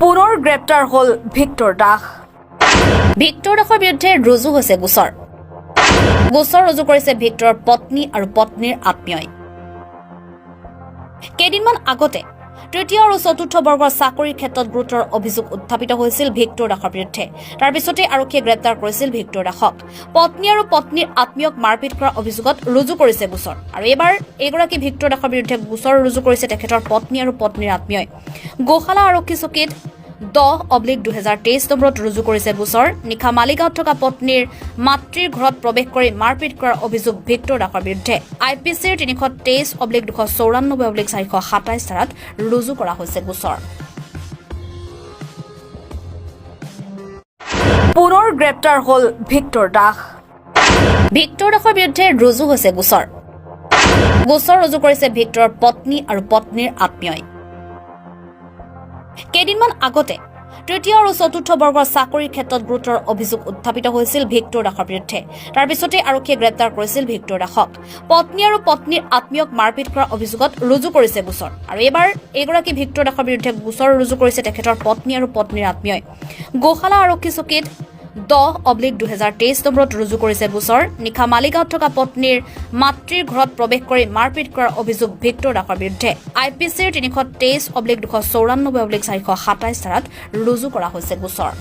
পুনৰ গ্ৰেপ্তাৰ হল Victor Das. Victor দাসৰ বিৰুদ্ধে ৰুজু হৈছে গোচৰ। গোচৰ ৰুজু কৰিছে ভিক্টৰৰ পত্নী আৰু পত্নীৰ আত্মীয়ই। কেইদিনমান আগতে তৃতীয় আৰু চতুৰ্থ বৰ্গৰ চাকৰিৰ ক্ষেত্ৰত গুৰুতৰ অভিযোগ উত্থাপিত হৈছিল ভিক্টৰ দাসৰ বিৰুদ্ধে। তাৰ পিছতে আৰক্ষীয়ে গ্ৰেপ্তাৰ কৰিছিল ভিক্টৰ দাসক। পত্নী আৰু পত্নীৰ আত্মীয়ক মাৰপিট কৰাৰ অভিযোগত ৰুজু কৰিছে গোচৰ। আৰু এইবাৰ এইগৰাকী ভিক্টৰ দাসৰ বিৰুদ্ধে গোচৰ ৰুজু কৰিছে তেখেতৰ পত্নী আৰু পত্নীৰ আত্মীয়ই। গোশালা আৰক্ষী চকীত 10/2023 নম্বৰত ৰুজু কৰিছে গোচৰ। নিশা মালিগাঁৱত থকা পত্নীৰ মাতৃৰ ঘৰত প্ৰৱেশ কৰি মাৰপিট কৰাৰ অভিযোগ ভিক্টৰ দাসৰ বিৰুদ্ধে IPCৰ 323/294/427 ধাৰাত ৰুজু কৰা হৈছে গোচৰ। পুনৰ গ্ৰেপ্তাৰ হল ভিক্টৰ দাস। ভিক্টৰ দাসৰ বিৰুদ্ধে ৰুজু হৈছে গোচৰ। গোচৰ ৰুজু কৰিছে ভিক্টৰৰ পত্নী আৰু পত্নীৰ আত্মীয়ই। কেইদিনমান আগতে তৃতীয় আৰু চতুৰ্থ বৰ্গৰ চাকৰিৰ ক্ষেত্ৰত গুৰুতৰ অভিযোগ উত্থাপিত হৈছিল ভিক্টৰ দাসৰ বিৰুদ্ধে। তাৰ পিছতে আৰক্ষীয়ে গ্ৰেপ্তাৰ কৰিছিল ভিক্টৰ দাসক। পত্নী আৰু পত্নীৰ আত্মীয়ক মাৰপিট কৰাৰ অভিযোগত ৰুজু কৰিছে গোচৰ। আৰু এইবাৰ এইগৰাকী ভিক্টৰ দাসৰ বিৰুদ্ধে গোচৰ ৰুজু কৰিছে তেখেতৰ পত্নী আৰু পত্নীৰ আত্মীয়ই। গোশালা আৰক্ষী চকীত 10/2023 নম্বৰত ৰুজু কৰিছে গোচৰ। নিশা মালিগাঁৱত থকা পত্নীৰ মাতৃৰ ঘৰত প্ৰৱেশ কৰি মাৰপিট কৰাৰ অভিযোগ ভিক্টৰ দাসৰ বিৰুদ্ধে IPCৰ 323/294/427 ধাৰাত ৰুজু কৰা হৈছে গোচৰ।